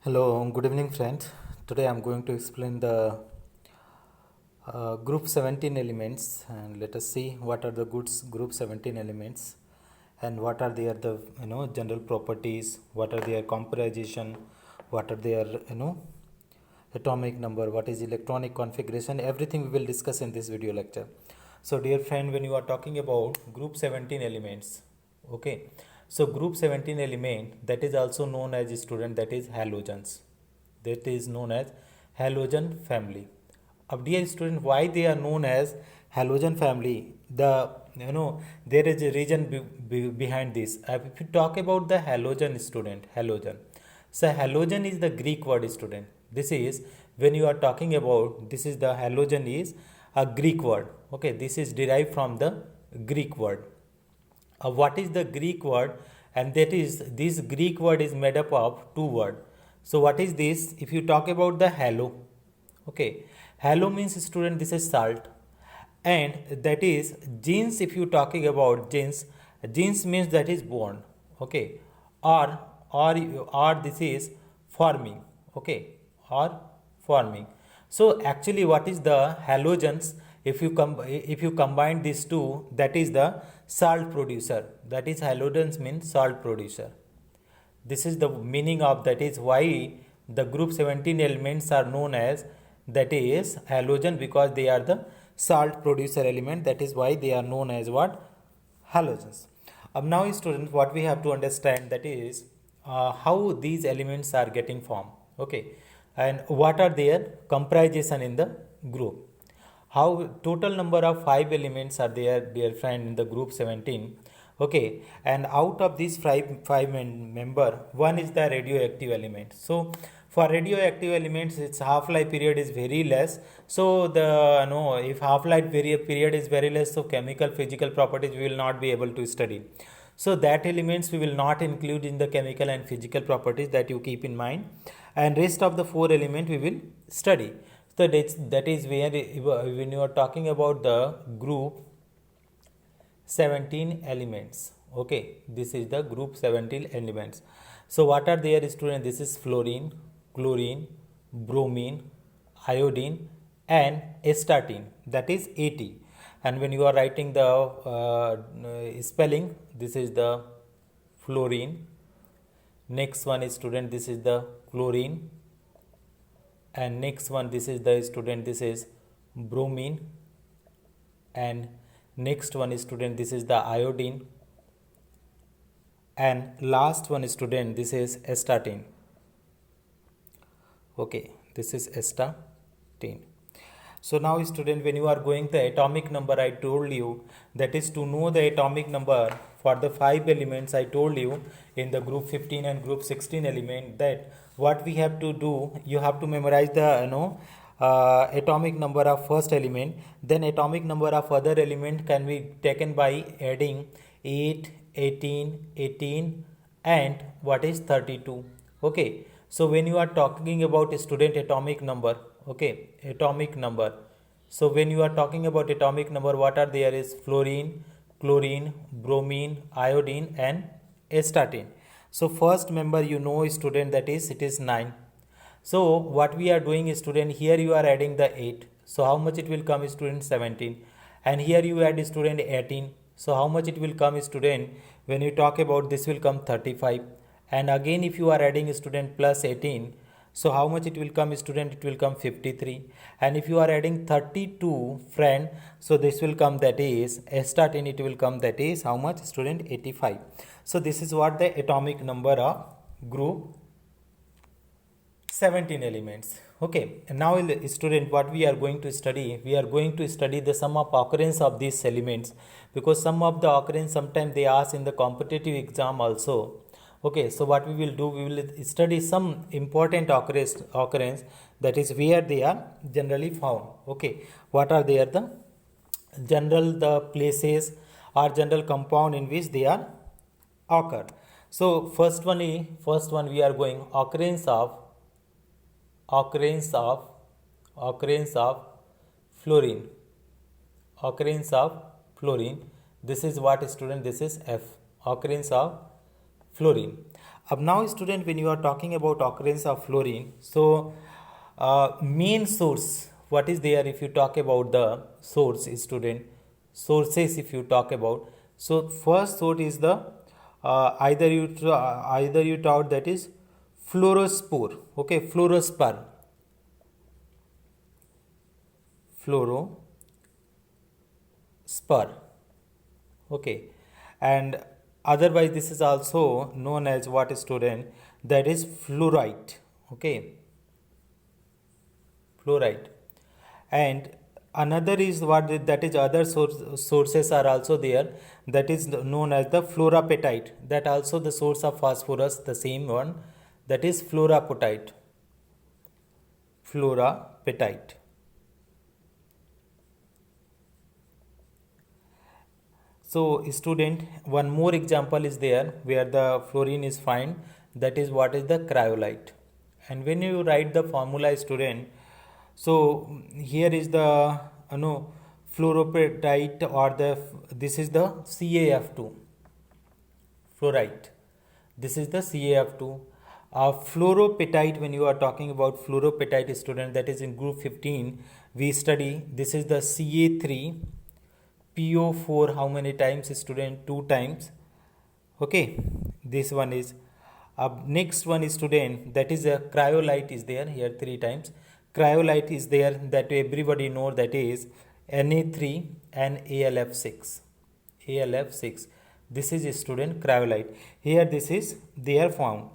Hello, good evening, friends. Today I'm going to explain the group 17 elements, and let us see what are the group 17 elements and what are their the general properties, what are their composition, what are their atomic number, what is electronic configuration. Everything we will discuss in this video lecture. So dear friend, when you are talking about group 17 elements, okay, so group 17 element, that is also known as student, that is halogens, that is known as halogen family. Dear student, why they are known as halogen family? There is a reason behind this. If you talk about the halogen student, halogen. So halogen is the Greek word, student. This is when you are talking about, this is the halogen is a Greek word. Okay, this is derived from the Greek word. What is the Greek word? And that is, this Greek word is made up of two words. So what is this? If you talk about the halo, okay, halo means, student, this is salt, and that is genes. If you talking about genes means that is born, okay, or or this is forming, okay, or forming. So actually, what is the halogens? If you combine these two, that is the salt producer. That is, halogens means salt producer. This is the meaning of, that is why the group 17 elements are known as, that is halogen, because they are the salt producer element. That is why they are known as what? Halogens. Now students, what we have to understand, that is how these elements are getting formed, okay, and what are their composition in the group. How total number of 5 elements are there, dear friend, in the group 17, okay, and out of these five member, one is the radioactive element. So for radioactive elements, its half life period is very less. So the no if half life period is very less, so chemical physical properties we will not be able to study. So that elements we will not include in the chemical and physical properties, that you keep in mind, and rest of the 4 element we will study. So that is where, when you are talking about the group 17 elements, okay, this is the group 17 elements. So what are their, student? This is fluorine, chlorine, bromine, iodine, and astatine, that is 80. And when you are writing the spelling, this is the fluorine, next one is, student, this is the chlorine, and next one, this is the, student, this is bromine, and next one is, student, this is the iodine, and last one is, student, this is astatine. Okay, this is astatine. So now student, when you are going the atomic number, I told you, that is to know the atomic number for the 5 elements. I told you in the group 15 and group 16 element, that what we have to do, you have to memorize the atomic number of first element, then atomic number of other element can be taken by adding 8, 18, 18, and what is 32. Okay, so when you are talking about, student, atomic number, okay, atomic number, so when you are talking about atomic number, what are there is fluorine, chlorine, bromine, iodine, and astatine. So first member, student, that is, it is 9. So what we are doing is, student, here you are adding the 8. So how much it will come, student? 17. And here you add, student, 18. So how much it will come, student? When you talk about this, will come 35. And again, if you are adding, student, plus 18, so how much it will come, student? It will come 53. And if you are adding 32, friend, so this will come, that is astatine, it will come, that is how much, student? 85. So this is what the atomic number of group 17 elements. Okay, and now student, what we are going to study, we are going to study the sum of occurrence of these elements, because some of the occurrence sometimes they ask in the competitive exam also. Okay, so what we will do, we will study some important occurrence, that is where they are generally found. Okay, what are they, the general the places or general compound in which they are occurred. So first one we are going occurrence of fluorine, occurrence of fluorine. This is what, student? This is F, occurrence of fluorine. Now student, when you are talking about occurrence of fluorine, so main source, what is there if you talk about the source, student, sources if you talk about, so first source is the either you taught that is fluorospore, okay, fluorospore, fluorospore, okay, and otherwise this is also known as what, student, that is fluorite, okay, fluoride. And another is what, that is other sources are also there, that is known as the fluorapatite, that also the source of phosphorus, the same one, that is fluorapatite, fluorapatite. So student, one more example is there where the fluorine is found, that is what is the cryolite. And when you write the formula, student, so here is the fluorapatite, or this is the CaF2 fluorite. This is the CaF2. Fluoropatite, when you are talking about fluoropatite, student, that is in group 15 we study, this is the Ca3 PO4, how many times, student? 2 times, okay, this one is next one is, student, that is a cryolite is there here 3 times. Cryolite is there, that everybody know, that is Na3 and AlF6, AlF6, this is a, student, cryolite. Here this is they are found.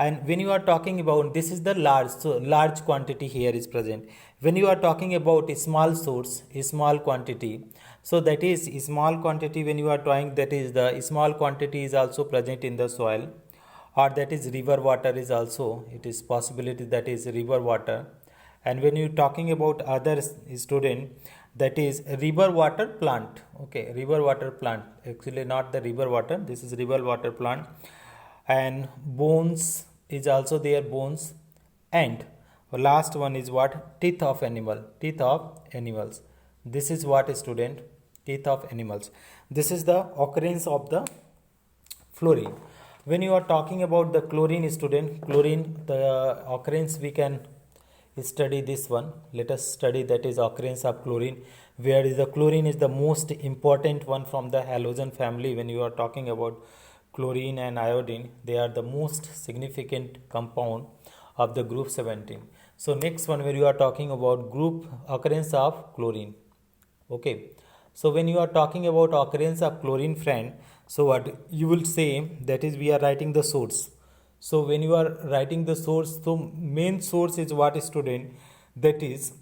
And when you are talking about, this is the large, so large quantity here is present. When you are talking about a small source, a small quantity, so that is small quantity, when you are trying, that is the small quantity is also present in the soil, or that is river water is also, it is possibility that is river water. And when you talking about other, student, that is river water plant, okay, river water plant, actually not the river water, this is river water plant. And bones is also there, bones. And last one is what, teeth of animal, teeth of animals, this is what, student, teeth of animals. This is the occurrence of the fluorine. When you are talking about the chlorine, student, chlorine, the occurrence we can study this one. Let us study, that is occurrence of chlorine, where is the chlorine is the most important one from the halogen family. When you are talking about chlorine and iodine, they are the most significant compound of the group 17. So next one, where you are talking about group occurrence of chlorine, okay. So when you are talking about occurrence of chlorine, friend, so what you will say, that is we are writing the source. So when you are writing the source, so main source is what, student, that is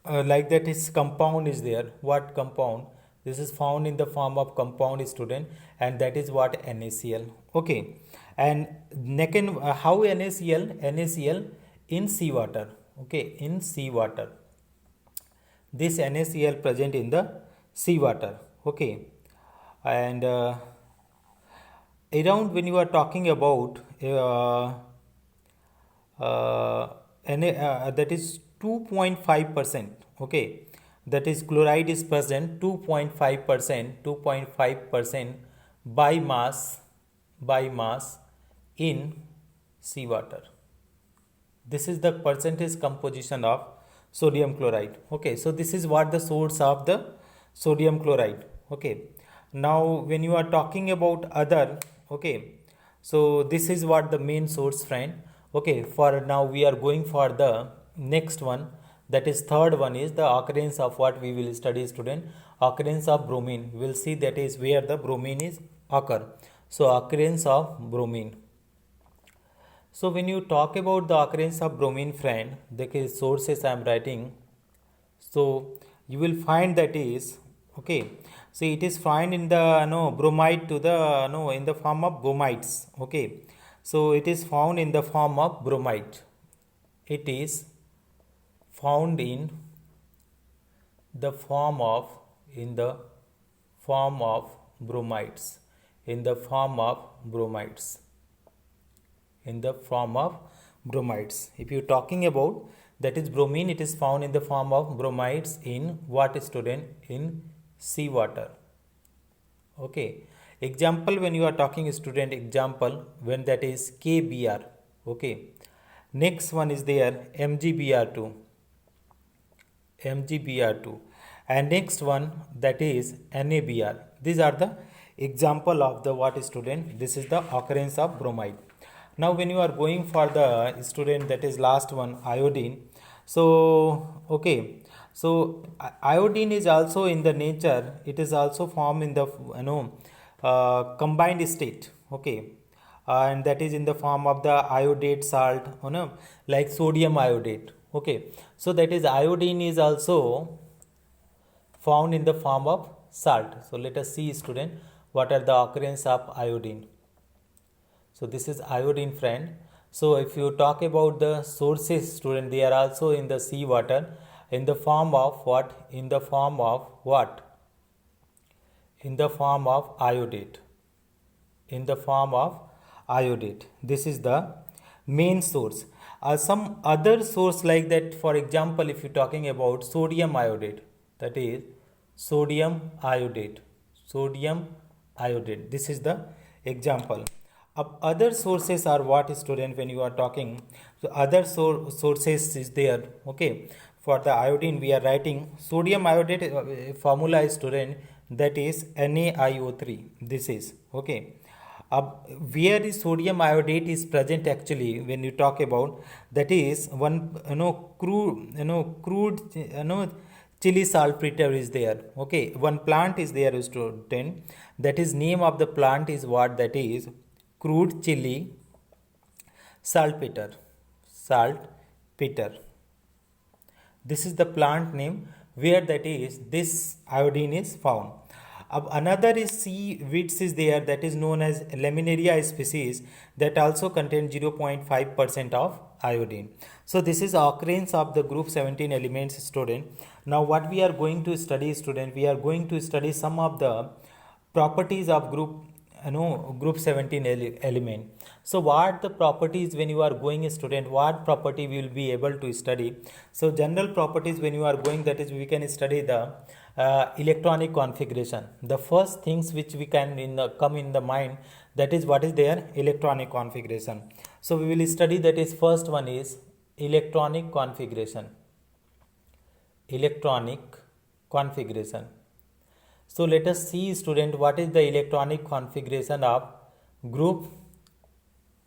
like that is compound is there. What compound? This is found in the form of compound, student, and that is what, NaCl, okay. And second, how NaCl? NaCl in seawater, okay, in seawater, this NaCl present in the seawater, okay. And around, when you are talking about that is 2.5%, okay, that is chloride is present 2.5%, 2.5% by mass in seawater. This is the percentage composition of sodium chloride, okay. So this is what the source of the sodium chloride, okay. Now when you are talking about other, okay, so this is what the main source, friend, okay. For now we are going for the next one, that is third one is the occurrence of what we will study, student, occurrence of bromine. We will see that is where the bromine is occur. So occurrence of bromine. So when you talk about the occurrence of bromine, friend, the sources I am writing, so you will find that is, okay, so it is found in the bromide to the in the form of bromides, okay. So it is found in the form of bromide. It is found in the form of bromides, in the form of bromides, in the form of bromides. If you talking about that is bromine, it is found in the form of bromides in what, student? In seawater, okay. Example, when you are talking student, example when that is KBr. Okay. Next one is there MgBr2, MgBr2, and next one that is NaBr. These are the example of the what student. This is the occurrence of bromide. Now when you are going for the student, that is last one, iodine. So okay, so iodine is also in the nature, it is also formed in the combined state. Okay, and that is in the form of the iodate salt, like sodium iodate. Okay, so that is iodine is also found in the form of salt. So let us see student, what are the occurrence of iodine. So this is iodine, friend. So if you talk about the sources student, they are also in the sea water in the form of what? In the form of what? In the form of iodate. In the form of iodate. This is the main source. Some other source like that, for example, if you're talking about sodium iodate, that is sodium iodate. Sodium iodate. This is the example. Other sources are what student when you are talking. So other sources is there. Okay. For the iodine we are writing sodium iodate formula is student, that is NaIO3. This is okay. Where is sodium iodate is present actually when you talk about, that is one crude chili saltpeter is there. Okay, one plant is there student, that is name of the plant is what? That is crude chili saltpeter. Saltpeter. This is the plant name where that is this iodine is found. Another is seaweeds is there, that is known as Laminaria species, that also contain 0.5% of iodine. So this is occurrence of the group 17 elements student. Now what we are going to study student, we are going to study some of the properties of group group 17 element. So what the properties when you are going a student, what property we will be able to study? So general properties when you are going, that is we can study the electronic configuration. The first things which we can come in the mind, that is what is their electronic configuration. So we will study, that is first one is electronic configuration. Electronic configuration. So let us see student, what is the electronic configuration of group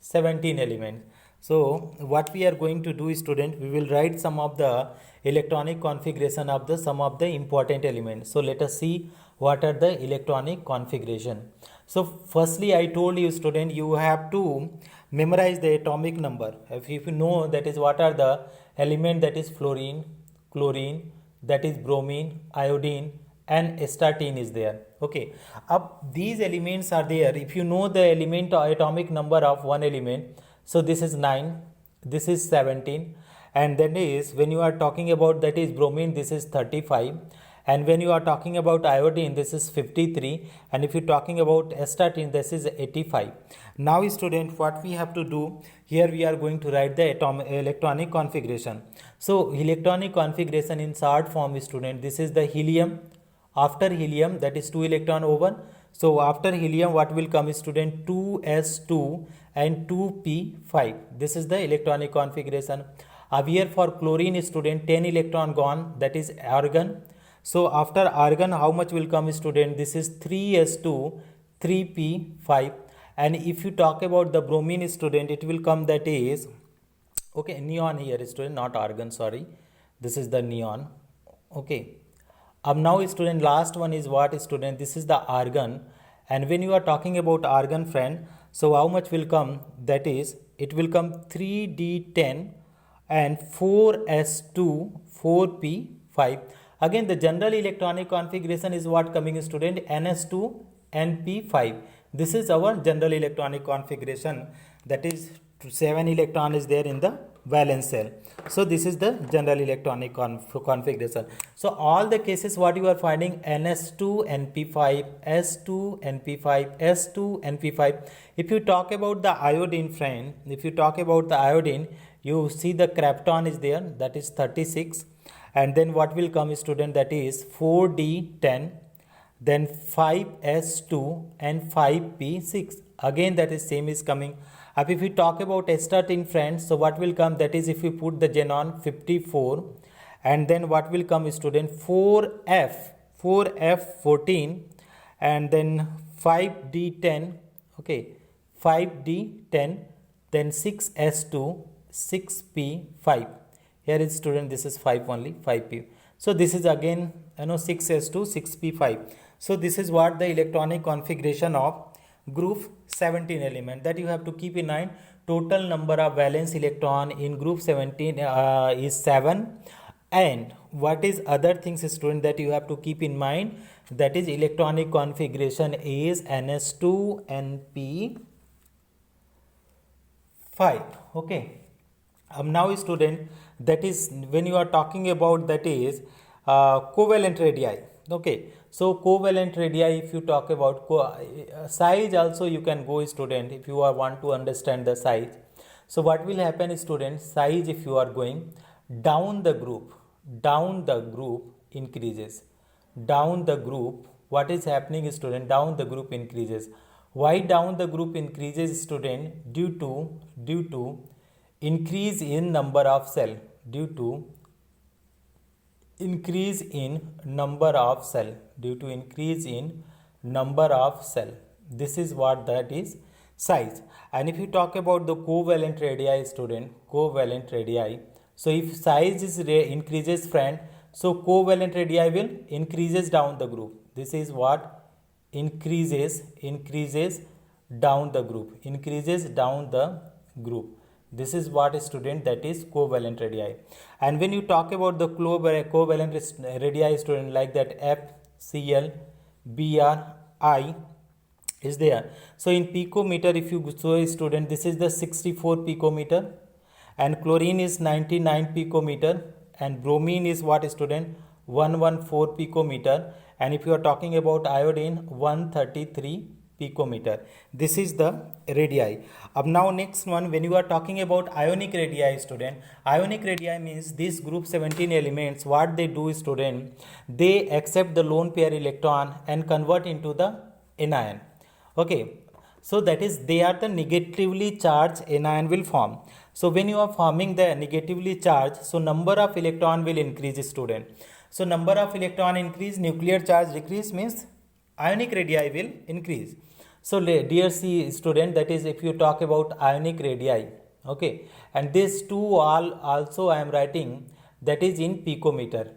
17 elements. So what we are going to do student, we will write some of the electronic configuration of the some of the important elements. So let us see what are the electronic configuration. So firstly I told you student, you have to memorize the atomic number. If you know, that is what are the element, that is fluorine, chlorine, that is bromine, iodine, and astatine is there. Okay, these elements are there. If you know the element or atomic number of one element, so this is 9, this is 17, and then is when you are talking about that is bromine, this is 35, and when you are talking about iodine, this is 53, and if you are talking about astatine, this is 85. Now student, what we have to do here, we are going to write the electronic configuration. So electronic configuration in short form student, this is the helium. After helium, that is 2 electron O1. So after helium, what will come student? 2s2 and 2p5. This is the electronic configuration. Here for chlorine student, 10 electron gone, that is argon. So after argon, how much will come student? This is 3s2, 3p5. And if you talk about the bromine student, it will come, that is okay, neon here student, not argon, sorry. This is the neon. Okay. Now student, last one is what student? This is the argon, and when you are talking about argon friend, so how much will come? That is, it will come 3d10 and 4s2, 4p5. Again the general electronic configuration is what coming student? ns2, np5. This is our general electronic configuration, that is 7 electron is there in the valence shell. So this is the general electronic configuration. So all the cases what you are finding, ns2 np5, s2 np5, s2 np5. If you talk about the iodine friend, if you talk about the iodine, you see the krypton is there, that is 36, and then what will come student? That is 4d10, then 5s2 and 5p6. Again that is same is coming. Up if we talk about S13 friends, so what will come, that is if we put the xenon 54, and then what will come student 4f14, and then 5d10, okay, 5d10, then 6s2, 6p5. Here is student, this is 5 only, 5p. So this is again 6s2, 6p5. So this is what the electronic configuration of group 17 element, that you have to keep in mind. Total number of valence electron in group 17 is 7. And what is other things student that you have to keep in mind, that is electronic configuration is ns2 np5. okay. Now student, that is when you are talking about, that is covalent radii. Okay, so covalent radii, if you talk about size also you can go student, if you want to understand the size. So what will happen student, size if you are going down the group increases. Down the group, what is happening student, down the group increases. Why down the group increases student? Due to increase in number of cell, due to increase in number of cell, this is what that is size. And if you talk about the covalent radii student, so if size is increases friend, so covalent radii will increases down the group. This is what increases down the group, This is what student, that is covalent radii. And when you talk about the covalent radii student, like that FCl, Bri is there. So in picometer, if you show student, this is the 64 picometer, and chlorine is 99 picometer, and bromine is what student, 114 picometer, and if you are talking about iodine, 133 picometer. This is the radii. Now next one, when you are talking about ionic radii student, ionic radii means these group 17 elements, what they do student, they accept the lone pair electron and convert into the anion. Okay, so that is, they are the negatively charged anion will form. So when you are forming the negatively charged, so number of electron will increase student. So number of electron increase, nuclear charge decrease, means ionic radii will increase. So dear C student, that is if you talk about ionic radii, okay, and this two all also I am writing, that is in picometer,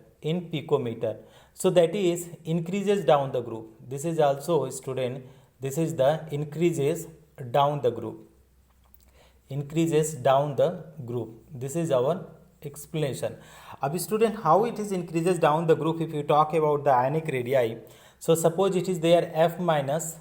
So that is increases down the group. This is also student, this is the increases down the group. This is our explanation. अब student, how it is increases down the group if you talk about the ionic radii. So suppose it is there F minus,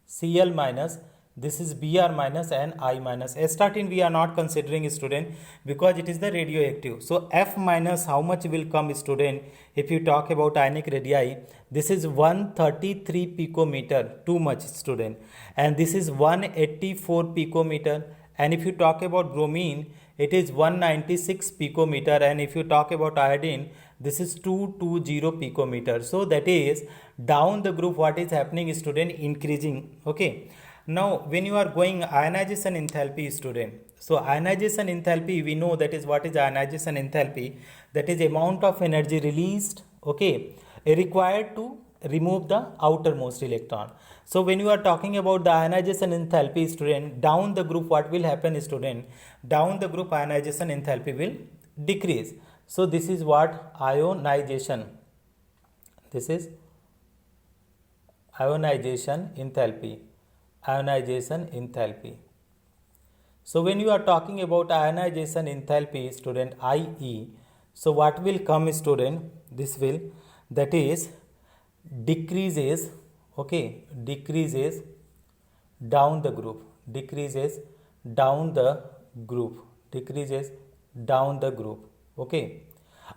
Cl minus, this is Br minus and I minus. S13 we are not considering student because it is the radioactive. So F minus, how much will come student if you talk about ionic radii? This is 133 picometer, too much student, and this is 184 picometer. And if you talk about bromine, it is 196 picometer, and if you talk about iodine, this is 220 picometer. So that is down the group, what is happening student, increasing. Okay, now when you are going ionization enthalpy student, so ionization enthalpy, we know that is what is ionization enthalpy, that is amount of energy released, okay, required to remove the outermost electron. So when you are talking about the ionization enthalpy student, down the group what will happen student, down the group ionization enthalpy will decrease. So this is what ionization, this is ionization enthalpy. So when you are talking about ionization enthalpy student, IE, so what will come student, this will, that is decreases, okay, decreases down the group, okay.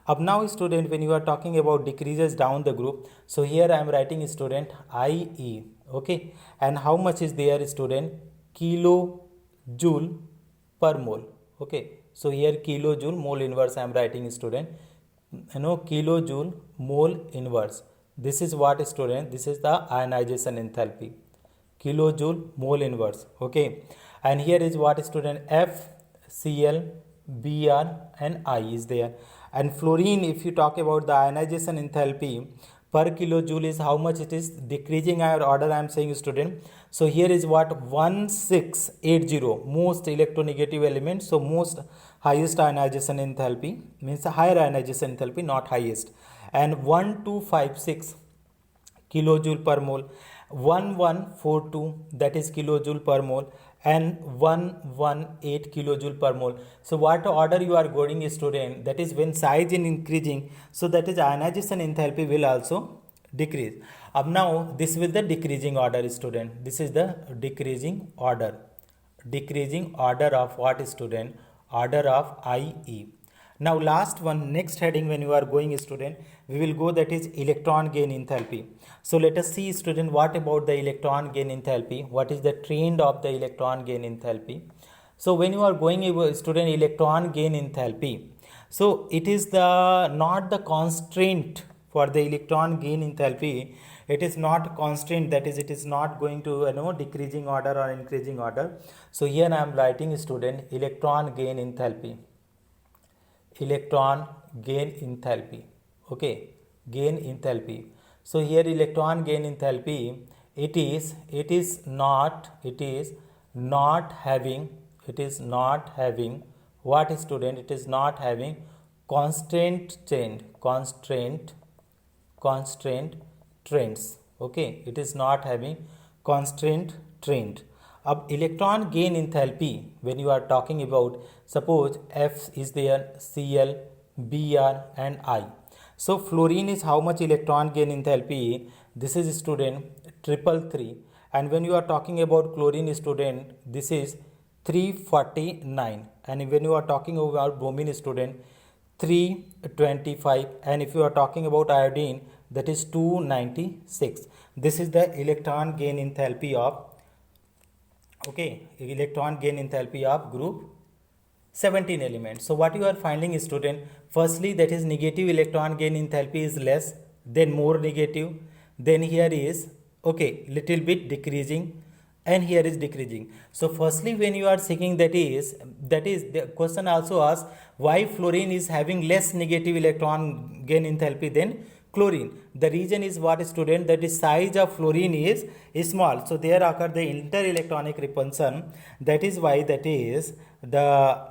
Up now student, when you are talking about decreases down the group, so here I am writing student IE, okay, and how much is there student, kilojoule per mole, okay. So here kilojoule mole inverse I am writing student, kilojoule mole inverse. This is what, student? This is the ionization enthalpy, kilojoule mole inverse. Okay, and here is what, student? F, Cl, Br and I is there. And fluorine, if you talk about the ionization enthalpy per kilojoule, is how much it is decreasing our order, I am saying, student. So here is what, 1680, most electronegative element. So most highest ionization enthalpy means a higher ionization enthalpy, not highest. And 1256 kilojoule per mole, 1142, that is kilojoule per mole, and 118 kilojoule per mole. So what order you are going, student? That is when size is increasing, so that is ionization enthalpy will also decrease. Now this will the decreasing order, student. This is the decreasing order. Decreasing order of what, student? Order of IE. Now last one, next heading when you are going, student, we will go, that is electron gain enthalpy. So let us see, student, what about the electron gain enthalpy? What is the trend of the electron gain enthalpy? So when you are going, student, electron gain enthalpy, so it is the not the constraint for the electron gain enthalpy. It is not constant, that is, it is not going to decreasing order or increasing order. So here I am writing, student, electron gain enthalpy. Electron gain enthalpy. Okay, gain enthalpy. So here electron gain enthalpy, it is not having what, student? It is not having constant trends. Okay, it is not having constant trend. अब electron gain enthalpy, when you are talking about, suppose F is there, Cl, Br and I. So fluorine is how much electron gain enthalpy? This is, student, 333. And when you are talking about chlorine, student, this is 349. And when you are talking about bromine, student, 325. And if you are talking about iodine, that is 296. This is the electron gain enthalpy of, okay, electron gain enthalpy of group 17 elements. So what you are finding, student, firstly, that is negative electron gain enthalpy is less, then more negative, then here is, okay, little bit decreasing, and here is decreasing. So firstly, when you are seeking, that is the question also asks why fluorine is having less negative electron gain enthalpy than chlorine. The reason is what, student? That the size of fluorine is small, so there occur the inter-electronic repulsion. That is why, that is the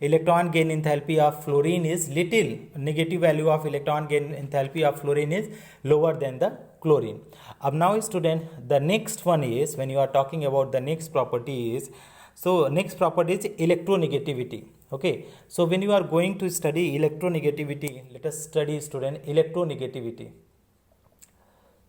electron gain enthalpy of fluorine is little, negative value of electron gain enthalpy of fluorine is lower than the chlorine. Now, student, the next one is, when you are talking about the next property is, so next property is electronegativity. Okay, so when you are going to study electronegativity, let us study, student, electronegativity.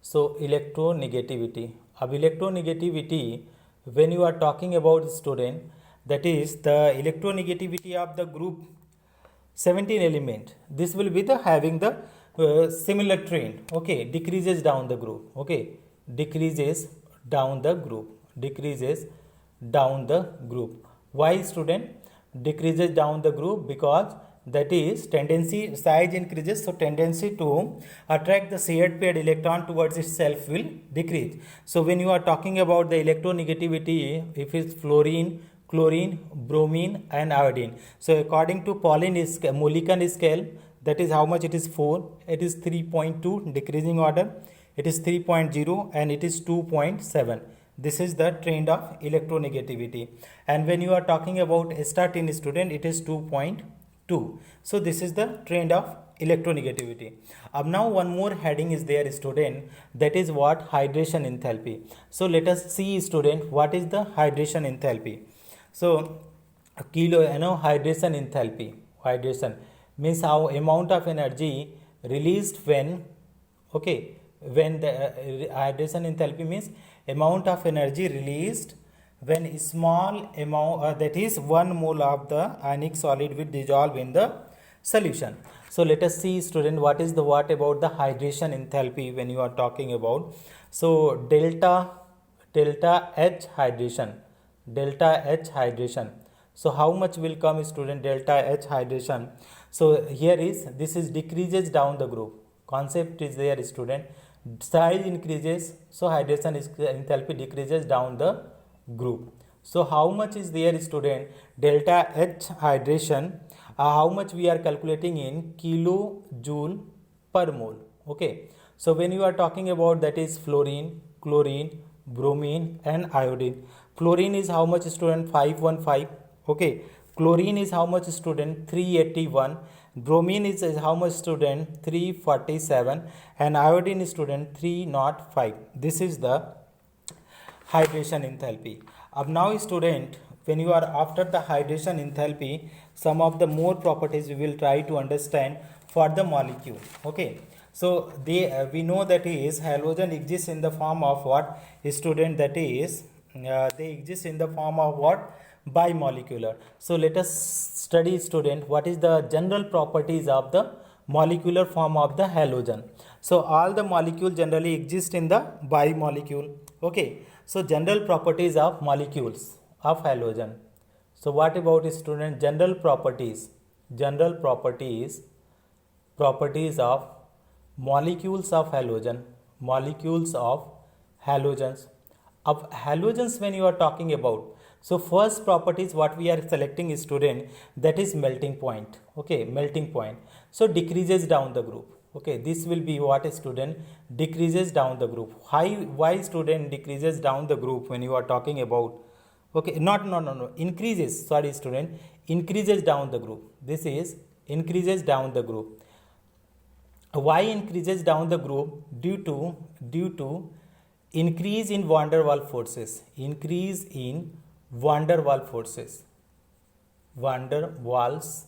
So electronegativity. Electronegativity, when you are talking about, student, that is the electronegativity of the group 17 element. This will be the having the similar trend. Okay, decreases down the group. Okay, decreases down the group. Decreases down the group. Why, student? Decreases down the group because that is tendency, size increases, so tendency to attract the shared paired electron towards itself will decrease. So when you are talking about the electronegativity, if it's fluorine, chlorine, bromine and iodine, so according to Mulliken scale, that is how much it is 4, it is 3.2 decreasing order, it is 3.0 and it is 2.7. This is the trend of electronegativity. And when you are talking about statin, student, it is 2.2. So this is the trend of electronegativity. Now one more heading is there, student, that is what? Hydration enthalpy. So let us see, student, what is the hydration enthalpy. So hydration enthalpy. Hydration means how amount of energy released when, okay, when the hydration enthalpy means amount of energy released when a small amount, that is 1 mole of the ionic solid will dissolve in the solution. So let us see, student, what about the hydration enthalpy when you are talking about. So delta H hydration. So how much will come, student? Delta H hydration. So here is, this is decreases down the group, concept is there, student. Size increases, so hydration enthalpy decreases down the group. So how much is there, student? Delta H hydration, how much we are calculating in kilojoule per mole. Okay, so when you are talking about, that is fluorine, chlorine, bromine and iodine. Fluorine is how much, student? 515. Okay, chlorine is how much, student? 381. Bromine is how much, student? 347. And iodine is, student? 305. This is the hydration enthalpy. Now, student, when you are after the hydration enthalpy, some of the more properties we will try to understand for the molecule. Okay, so we know that is halogen exists in the form of what, student? That is they exist in the form of what? Bimolecular. So let us study, student, what is the general properties of the molecular form of the halogen. So all the molecules generally exist in the bimolecule. Okay, so general properties of molecules of halogen. So what about, student, general properties? General properties of molecules of halogen. Molecules of halogens. Of halogens, when you are talking about, so first properties what we are selecting, student, that is melting point. Okay, melting point. So decreases down the group. Okay, this will be what, student? Decreases down the group. Why, student, decreases down the group when you are talking about? Okay, no, increases, sorry, student, increases down the group. This is increases down the group. Why increases down the group? Due to increase in van der Waals forces. Increase in van der Waals forces. Van der Waals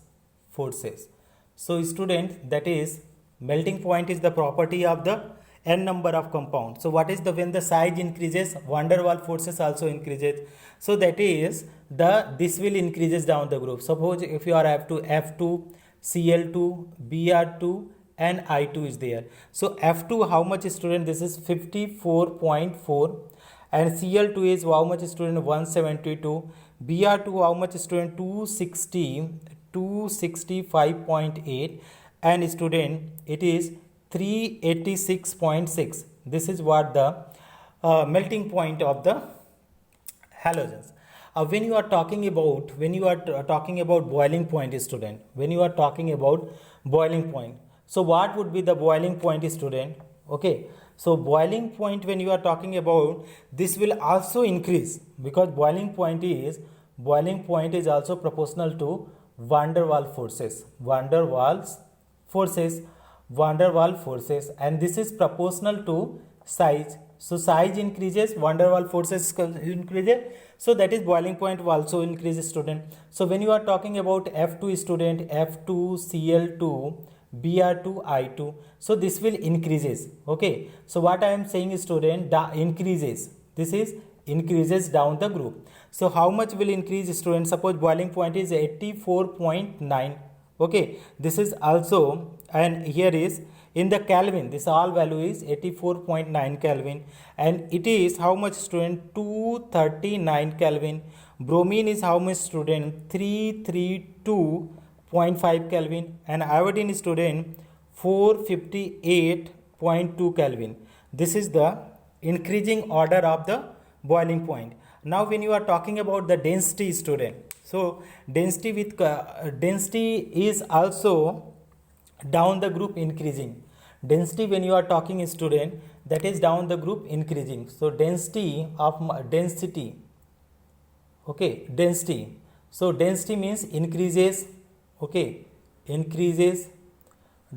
forces. So, student, that is melting point is the property of the n number of compounds. So what is the, when the size increases, van der Waals forces also increases. So that is this will increases down the group. Suppose if you are F2, Cl2, Br2 and I2 is there. So F2 how much, student? This is 54.4 and Cl2 is how much, student? 172. Br2 how much, student? 265.8 and student it is 386.6. This is what the melting point of the halogens. When you are talking about boiling point, student, when you are talking about boiling point, so what would be the boiling point, student? Okay, so boiling point, when you are talking about, this will also increase because boiling point is also proportional to van der Waals forces. Van der Waals forces, and this is proportional to size. So size increases, van der Waals forces increases, so that is boiling point will also increases, student. So when you are talking about F2, student, F2, Cl2, Br2, I2, so this will increases. Okay, so what I am saying is, student, increases, this is increases down the group. So how much will increase, student? Suppose boiling point is 84.9. Okay, this is also, and here is in the Kelvin, this all value is 84.9 Kelvin, and it is how much, student? 239 Kelvin. Bromine is how much, student? 332.5 Kelvin, and iodine is, student, 458.2 Kelvin. This is the increasing order of the boiling point. Now when you are talking about the density, student, so density is also down the group increasing. Density, when you are talking, student, that is down the group increasing. So density. Okay, density. So density means increases. Okay, increases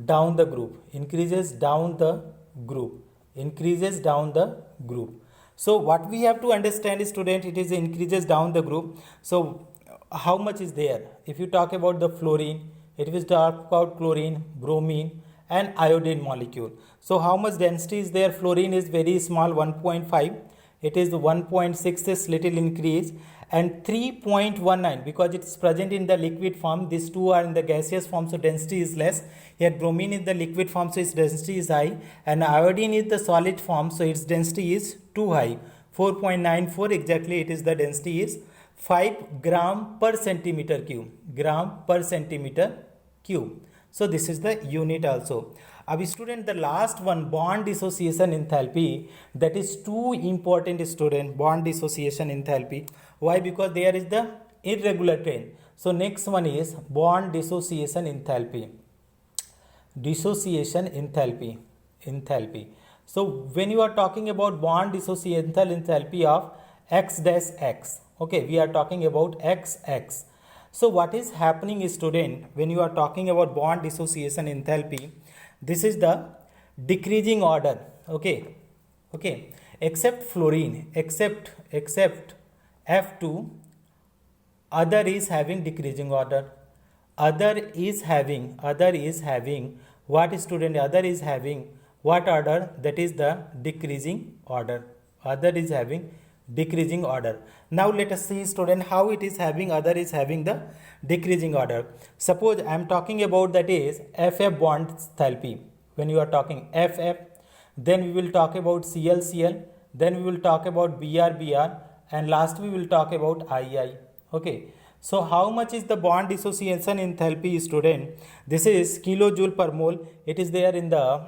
down the group. Increases down the group. Increases down the group. So what we have to understand, student, it is increases down the group. So how much is there? If you talk about the fluorine, it will talk about chlorine, bromine and iodine molecule. So how much density is there? Fluorine is very small, 1.5. It is the 1.6 is little increase, and 3.19 because it is present in the liquid form. These two are in the gaseous form, so density is less. Here bromine is the liquid form, so its density is high, and iodine is the solid form, so its density is too high, 4.94 exactly. It is the density is 5 gram per centimeter cube. Gram per centimeter cube. So this is the unit also. अब student the last one bond dissociation enthalpy, that is too important student, bond dissociation enthalpy. Why? Because there is the irregular train. So next one is bond dissociation enthalpy. Dissociation enthalpy. So when you are talking about bond dissociation enthalpy of x dash x, okay, we are talking about xx. So what is happening student when you are talking about bond dissociation enthalpy? This is the decreasing order, okay, except fluorine, except F2, other is having decreasing order. Other is having what student? Other is having what order? That is the decreasing order. Other is having decreasing order. Now let us see student how it is having, other is having the decreasing order. Suppose I am talking about that is FF bond enthalpy. When you are talking FF, then we will talk about CL, then we will talk about BR, and last we will talk about II. Okay. So how much is the bond dissociation enthalpy student? This is kilojoule per mole. It is there in the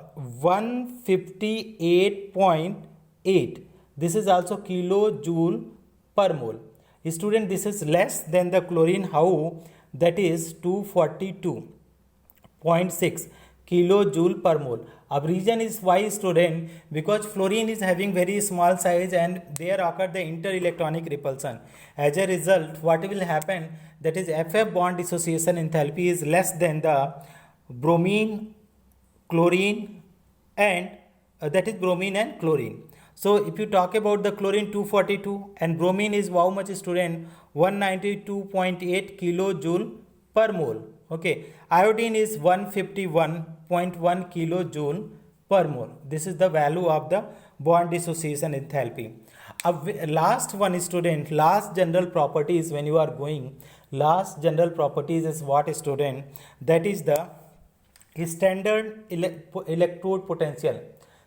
158.8. This is also kilojoule per mole. Student, this is less than the chlorine. How? That is 242.6 kilojoule per mole. Our reason is why student? Because fluorine is having very small size and there occur the interelectronic repulsion. As a result, what will happen? That is FF bond dissociation enthalpy is less than the bromine, chlorine, and that is bromine and chlorine. So if you talk about the chlorine 242 and bromine is how much student? 192.8 kilojoule per mole. Okay, iodine is 151.1 kilojoule per mole. This is the value of the bond dissociation enthalpy. Last one student, last general properties when you are going, last general properties is what student? That is the standard electrode potential.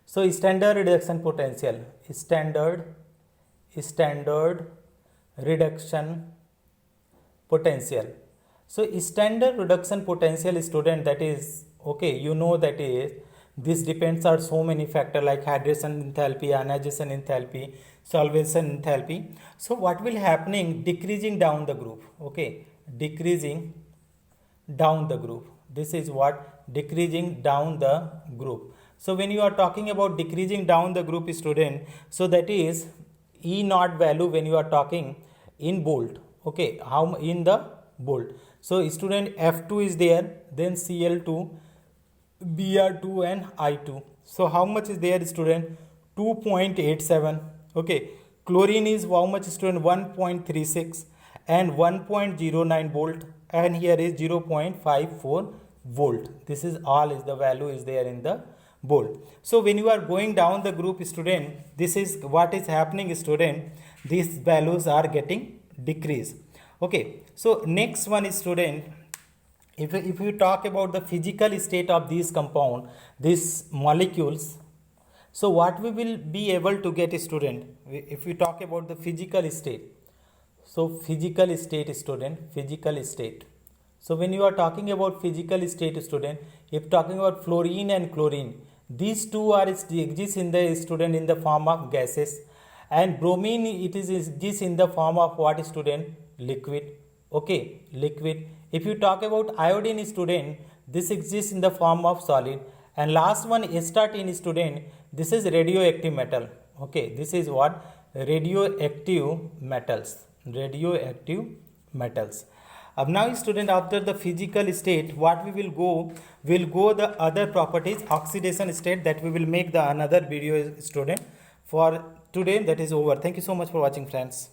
So standard reduction potential, standard reduction potential. So standard reduction potential student, that is, okay, you know that is, this depends on so many factors like hydration enthalpy, ionization enthalpy, solvation enthalpy. So what will happening? Decreasing down the group, okay, decreasing down the group. This is what? Decreasing down the group. So when you are talking about decreasing down the group student, so that is E naught value when you are talking in volt, okay, how in the volt. So student, F2 is there, then Cl2, Br2 and I2. So how much is there student? 2.87. Okay, chlorine is how much student? 1.36 and 1.09 volt, and here is 0.54 volt. This is all is the value is there in the volt. So when you are going down the group student, this is what is happening student, these values are getting decreased. Okay, so next one is student, if you talk about the physical state of these compound, these molecules, so what we will be able to get student, if we talk about the physical state. So physical state student, physical state. So when you are talking about physical state student, if talking about fluorine and chlorine, these two are exist in the student in the form of gases, and bromine it is exists in the form of what student? Liquid. Okay, liquid. If you talk about iodine student, this exists in the form of solid, and last one astatine student, this is radioactive metal. Okay, this is what? Radioactive metals. Radioactive metals. Now student, after the physical state, what we will go the other properties, oxidation state, that we will make the another video student. For today that is over. Thank you so much for watching friends.